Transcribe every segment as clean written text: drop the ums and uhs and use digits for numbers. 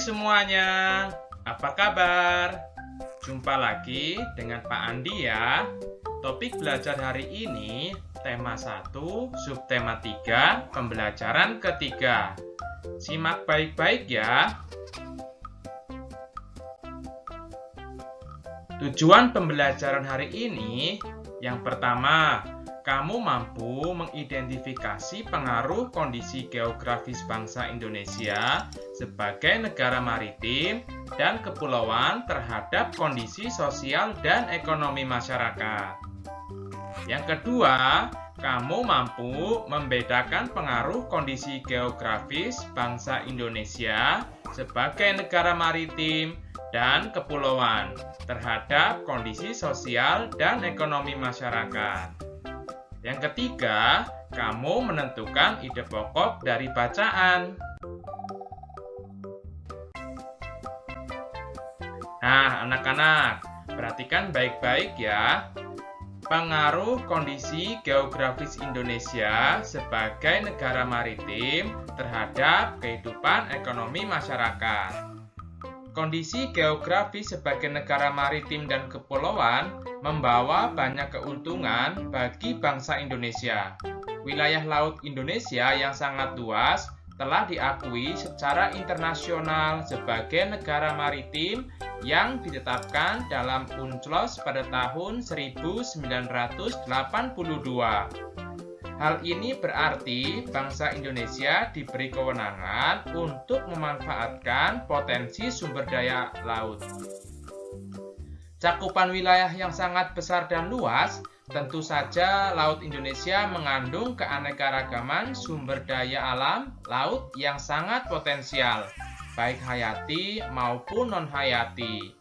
semuanya, apa kabar? Jumpa lagi dengan Pak Andi ya. Topik belajar hari ini, tema 1, subtema 3, pembelajaran ketiga. Simak baik-baik ya. Tujuan pembelajaran hari ini, yang pertama, kamu mampu mengidentifikasi pengaruh kondisi geografis bangsa Indonesia sebagai negara maritim dan kepulauan terhadap kondisi sosial dan ekonomi masyarakat. Yang kedua, kamu mampu membedakan pengaruh kondisi geografis bangsa Indonesia sebagai negara maritim dan kepulauan terhadap kondisi sosial dan ekonomi masyarakat. Yang ketiga, kamu menentukan ide pokok dari bacaan. Nah, anak-anak, perhatikan baik-baik ya. Pengaruh kondisi geografis Indonesia sebagai negara maritim terhadap kehidupan ekonomi masyarakat. Kondisi geografis sebagai negara maritim dan kepulauan membawa banyak keuntungan bagi bangsa Indonesia. Wilayah laut Indonesia yang sangat luas telah diakui secara internasional sebagai negara maritim yang ditetapkan dalam UNCLOS pada tahun 1982. Hal ini berarti bangsa Indonesia diberi kewenangan untuk memanfaatkan potensi sumber daya laut. Cakupan wilayah yang sangat besar dan luas, tentu saja Laut Indonesia mengandung keanekaragaman sumber daya alam laut yang sangat potensial, baik hayati maupun non-hayati.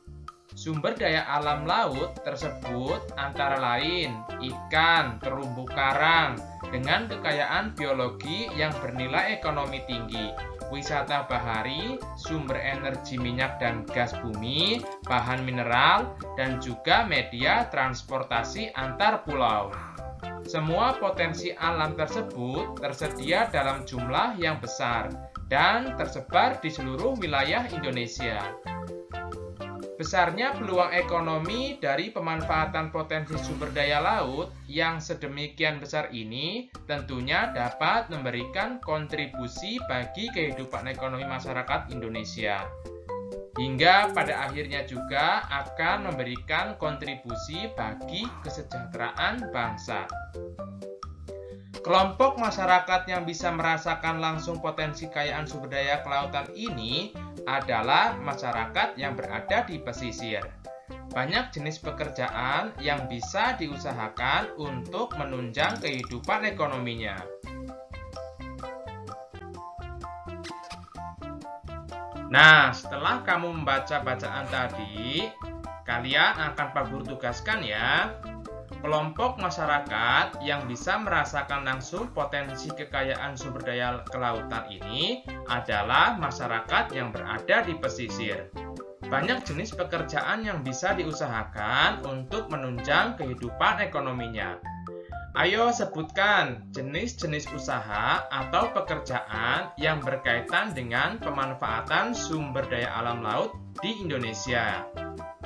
Sumber daya alam laut tersebut antara lain ikan, terumbu karang, dengan kekayaan biologi yang bernilai ekonomi tinggi, wisata bahari, sumber energi minyak dan gas bumi, bahan mineral, dan juga media transportasi antar pulau. Semua potensi alam tersebut tersedia dalam jumlah yang besar dan tersebar di seluruh wilayah Indonesia. Besarnya peluang ekonomi dari pemanfaatan potensi sumber daya laut yang sedemikian besar ini tentunya dapat memberikan kontribusi bagi kehidupan ekonomi masyarakat Indonesia. Hingga pada akhirnya juga akan memberikan kontribusi bagi kesejahteraan bangsa. Kelompok masyarakat yang bisa merasakan langsung potensi kekayaan sumber daya kelautan ini adalah masyarakat yang berada di pesisir. Banyak jenis pekerjaan yang bisa diusahakan untuk menunjang kehidupan ekonominya. Nah, setelah kamu membaca bacaan tadi, kalian akan Pak Guru tugaskan ya. Kelompok masyarakat yang bisa merasakan langsung potensi kekayaan sumber daya kelautan ini adalah masyarakat yang berada di pesisir. Banyak jenis pekerjaan yang bisa diusahakan untuk menunjang kehidupan ekonominya. Ayo sebutkan jenis-jenis usaha atau pekerjaan yang berkaitan dengan pemanfaatan sumber daya alam laut di Indonesia.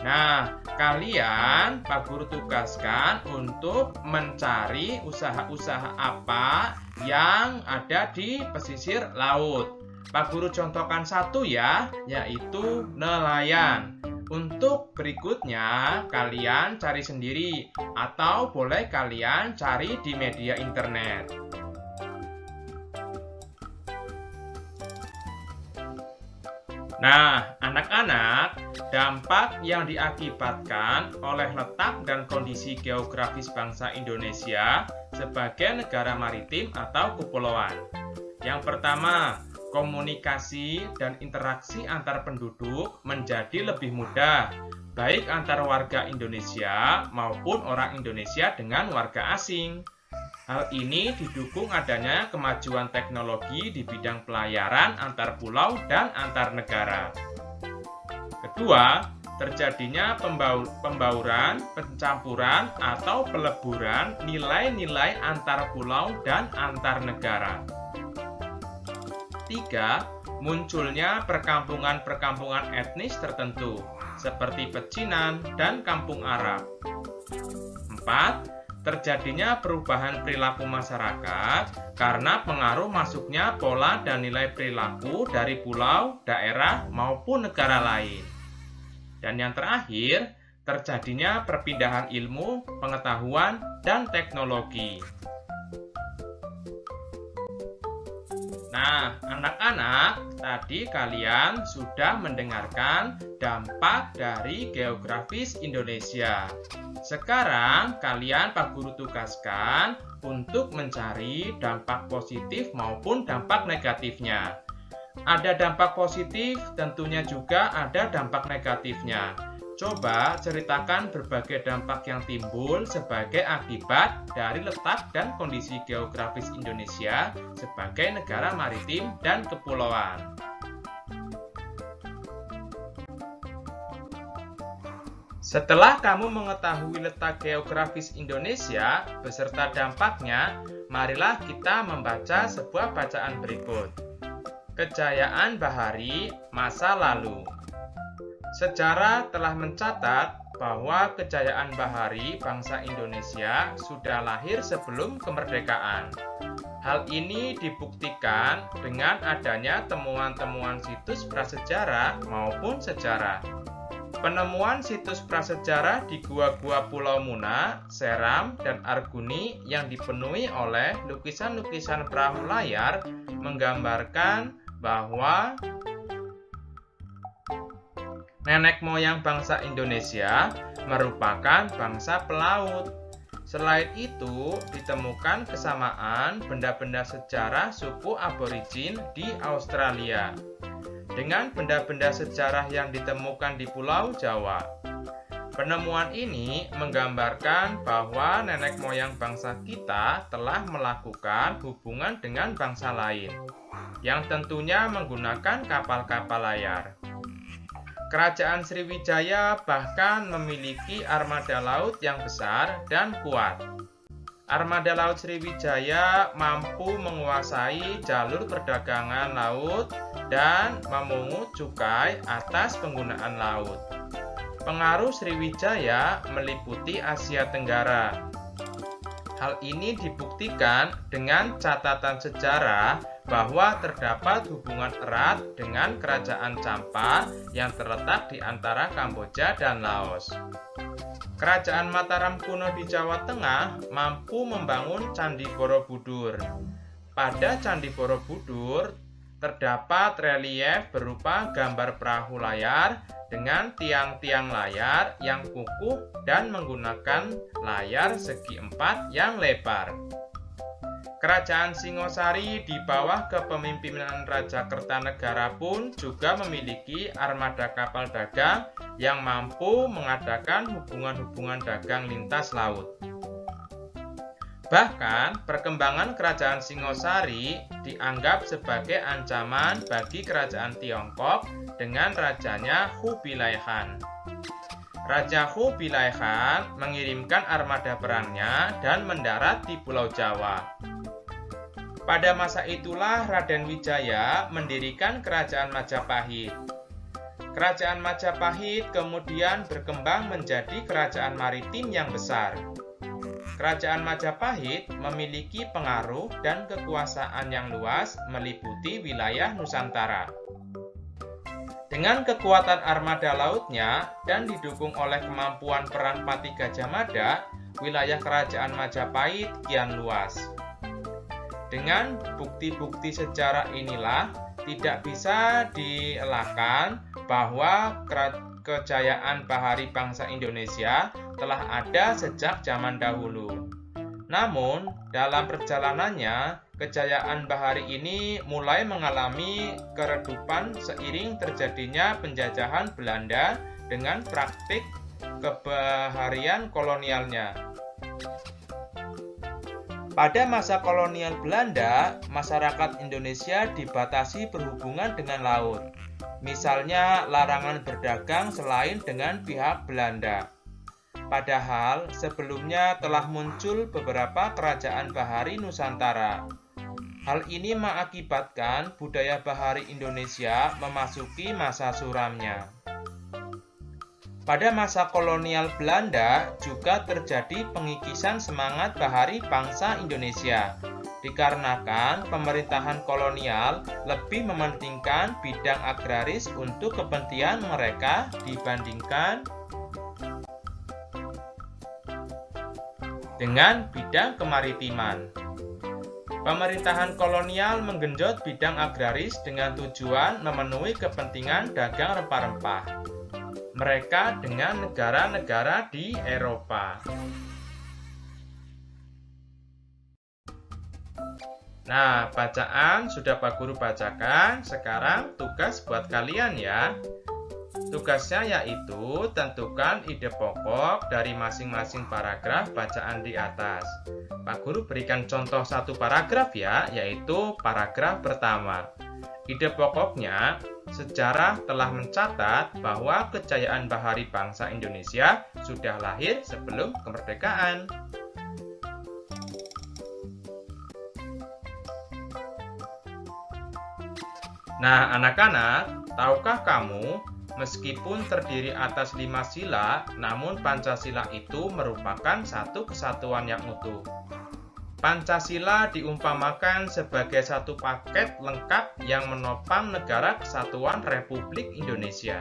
Nah, kalian Pak Guru tugaskan untuk mencari usaha-usaha apa yang ada di pesisir laut. Pak Guru contohkan satu ya, yaitu nelayan. Untuk berikutnya, kalian cari sendiri atau boleh kalian cari di media internet. Nah, anak-anak, dampak yang diakibatkan oleh letak dan kondisi geografis bangsa Indonesia sebagai negara maritim atau kepulauan. Yang pertama, komunikasi dan interaksi antar penduduk menjadi lebih mudah, baik antar warga Indonesia maupun orang Indonesia dengan warga asing. Hal ini didukung adanya kemajuan teknologi di bidang pelayaran antar pulau dan antar negara. Kedua, terjadinya pembauran, pencampuran, atau peleburan nilai-nilai antar pulau dan antar negara. Tiga, munculnya perkampungan-perkampungan etnis tertentu, seperti pecinan dan kampung Arab. 4. Terjadinya perubahan perilaku masyarakat karena pengaruh masuknya pola dan nilai perilaku dari pulau, daerah, maupun negara lain. Dan yang terakhir, terjadinya perpindahan ilmu, pengetahuan, dan teknologi. Nah, anak-anak, tadi kalian sudah mendengarkan dampak dari geografis Indonesia. Sekarang kalian Pak Guru tugaskan untuk mencari dampak positif maupun dampak negatifnya. Ada dampak positif, tentunya juga ada dampak negatifnya. Coba ceritakan berbagai dampak yang timbul sebagai akibat dari letak dan kondisi geografis Indonesia sebagai negara maritim dan kepulauan. Setelah kamu mengetahui letak geografis Indonesia beserta dampaknya, marilah kita membaca sebuah bacaan berikut. Kejayaan Bahari masa lalu. Sejarah telah mencatat bahwa kejayaan bahari bangsa Indonesia sudah lahir sebelum kemerdekaan. Hal ini dibuktikan dengan adanya temuan-temuan situs prasejarah maupun sejarah. Penemuan situs prasejarah di gua-gua Pulau Muna, Seram, dan Arguni yang dipenuhi oleh lukisan-lukisan perahu layar menggambarkan bahwa nenek moyang bangsa Indonesia merupakan bangsa pelaut. Selain itu, ditemukan kesamaan benda-benda sejarah suku aborigin di Australia dengan benda-benda sejarah yang ditemukan di Pulau Jawa. Penemuan ini menggambarkan bahwa nenek moyang bangsa kita telah melakukan hubungan dengan bangsa lain, yang tentunya menggunakan kapal-kapal layar. Kerajaan Sriwijaya bahkan memiliki armada laut yang besar dan kuat. Armada laut Sriwijaya mampu menguasai jalur perdagangan laut dan memungut cukai atas penggunaan laut. Pengaruh Sriwijaya meliputi Asia Tenggara. Hal ini dibuktikan dengan catatan sejarah bahwa terdapat hubungan erat dengan Kerajaan Champa yang terletak di antara Kamboja dan Laos. Kerajaan Mataram kuno di Jawa Tengah mampu membangun Candi Borobudur. Pada Candi Borobudur terdapat relief berupa gambar perahu layar dengan tiang-tiang layar yang kukuh dan menggunakan layar segi empat yang lebar. Kerajaan Singosari di bawah kepemimpinan Raja Kertanegara pun juga memiliki armada kapal dagang yang mampu mengadakan hubungan-hubungan dagang lintas laut. Bahkan, perkembangan Kerajaan Singosari dianggap sebagai ancaman bagi Kerajaan Tiongkok dengan rajanya Kubilai Khan. Raja Kubilai Khan mengirimkan armada perangnya dan mendarat di Pulau Jawa. Pada masa itulah Raden Wijaya mendirikan Kerajaan Majapahit. Kerajaan Majapahit kemudian berkembang menjadi kerajaan maritim yang besar. Kerajaan Majapahit memiliki pengaruh dan kekuasaan yang luas meliputi wilayah Nusantara. Dengan kekuatan armada lautnya dan didukung oleh kemampuan perang Pati Gajah Mada, wilayah Kerajaan Majapahit kian luas. Dengan bukti-bukti sejarah inilah tidak bisa dielakkan bahwa kejayaan bahari bangsa Indonesia telah ada sejak zaman dahulu. Namun, dalam perjalanannya, kejayaan bahari ini mulai mengalami keredupan seiring terjadinya penjajahan Belanda dengan praktik kebaharian kolonialnya. Pada masa kolonial Belanda, masyarakat Indonesia dibatasi berhubungan dengan laut. Misalnya, larangan berdagang selain dengan pihak Belanda. Padahal, sebelumnya telah muncul beberapa kerajaan bahari Nusantara. Hal ini mengakibatkan budaya bahari Indonesia memasuki masa suramnya. Pada masa kolonial Belanda juga terjadi pengikisan semangat bahari bangsa Indonesia, dikarenakan pemerintahan kolonial lebih mementingkan bidang agraris untuk kepentingan mereka dibandingkan dengan bidang kemaritiman. Pemerintahan kolonial menggenjot bidang agraris dengan tujuan memenuhi kepentingan dagang rempah-rempah mereka dengan negara-negara di Eropa. Nah, bacaan sudah Pak Guru bacakan. Sekarang tugas buat kalian ya. Tugasnya yaitu tentukan ide pokok dari masing-masing paragraf bacaan di atas. Pak Guru berikan contoh satu paragraf ya, yaitu paragraf pertama. Ide pokoknya, sejarah telah mencatat bahwa kejayaan bahari bangsa Indonesia sudah lahir sebelum kemerdekaan. Nah, anak-anak, tahukah kamu, meskipun terdiri atas 5 sila, namun Pancasila itu merupakan satu kesatuan yang utuh. Pancasila diumpamakan sebagai satu paket lengkap yang menopang negara kesatuan Republik Indonesia.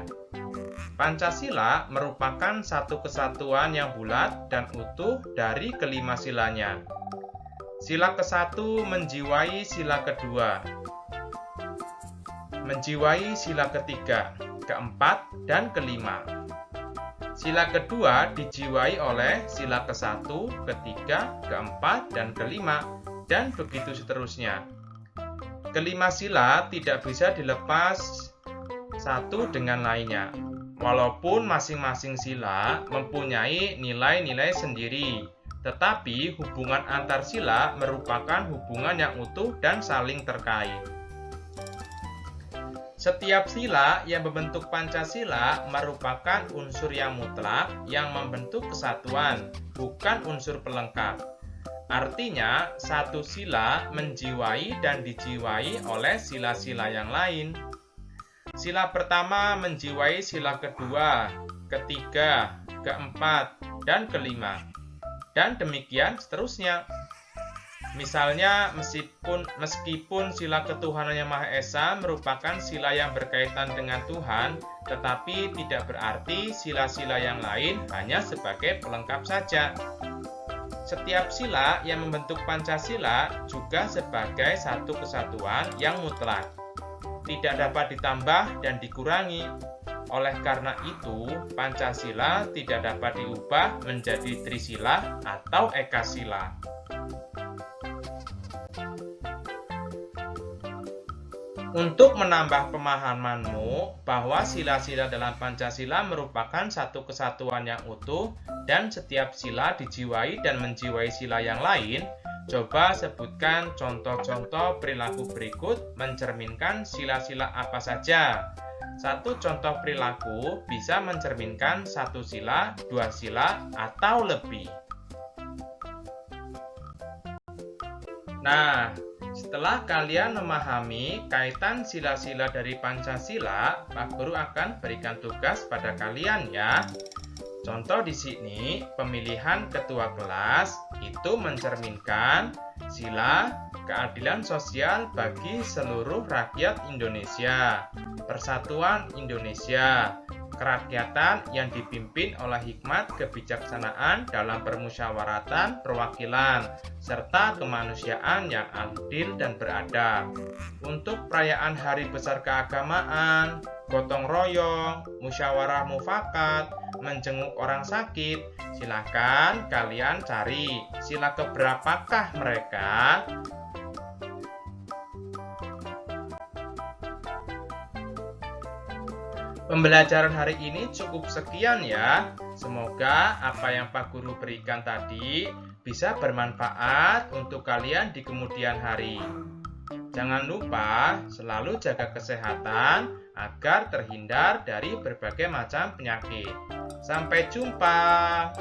Pancasila merupakan satu kesatuan yang bulat dan utuh dari kelima silanya. Sila ke-1 menjiwai sila kedua, menjiwai sila ketiga, keempat, dan kelima. Sila kedua dijiwai oleh sila ke-1, ketiga, keempat, dan kelima, dan begitu seterusnya. Kelima sila tidak bisa dilepas satu dengan lainnya, walaupun masing-masing sila mempunyai nilai-nilai sendiri, tetapi hubungan antar sila merupakan hubungan yang utuh dan saling terkait. Setiap sila yang membentuk Pancasila merupakan unsur yang mutlak yang membentuk kesatuan, bukan unsur pelengkap. Artinya, satu sila menjiwai dan dijiwai oleh sila-sila yang lain. Sila pertama menjiwai sila kedua, ketiga, keempat, dan kelima. Dan demikian seterusnya. Misalnya, meskipun sila ketuhanan yang Maha Esa merupakan sila yang berkaitan dengan Tuhan, tetapi tidak berarti sila-sila yang lain hanya sebagai pelengkap saja. Setiap sila yang membentuk Pancasila juga sebagai satu kesatuan yang mutlak, tidak dapat ditambah dan dikurangi. Oleh karena itu, Pancasila tidak dapat diubah menjadi trisila atau ekasila. Untuk menambah pemahamanmu bahwa sila-sila dalam Pancasila merupakan satu kesatuan yang utuh dan setiap sila dijiwai dan menjiwai sila yang lain, coba sebutkan contoh-contoh perilaku berikut mencerminkan sila-sila apa saja. Satu contoh perilaku bisa mencerminkan satu sila, dua sila, atau lebih. Nah, setelah kalian memahami kaitan sila-sila dari Pancasila, Pak Guru akan berikan tugas pada kalian ya. Contoh di sini, pemilihan ketua kelas itu mencerminkan sila keadilan sosial bagi seluruh rakyat Indonesia, persatuan Indonesia, kerakyatan yang dipimpin oleh hikmat kebijaksanaan dalam permusyawaratan perwakilan, serta kemanusiaan yang adil dan beradab. Untuk perayaan hari besar keagamaan, gotong royong, musyawarah mufakat, menjenguk orang sakit, silakan kalian cari sila keberapakah mereka. Pembelajaran hari ini cukup sekian ya. Semoga apa yang Pak Guru berikan tadi bisa bermanfaat untuk kalian di kemudian hari. Jangan lupa selalu jaga kesehatan agar terhindar dari berbagai macam penyakit. Sampai jumpa.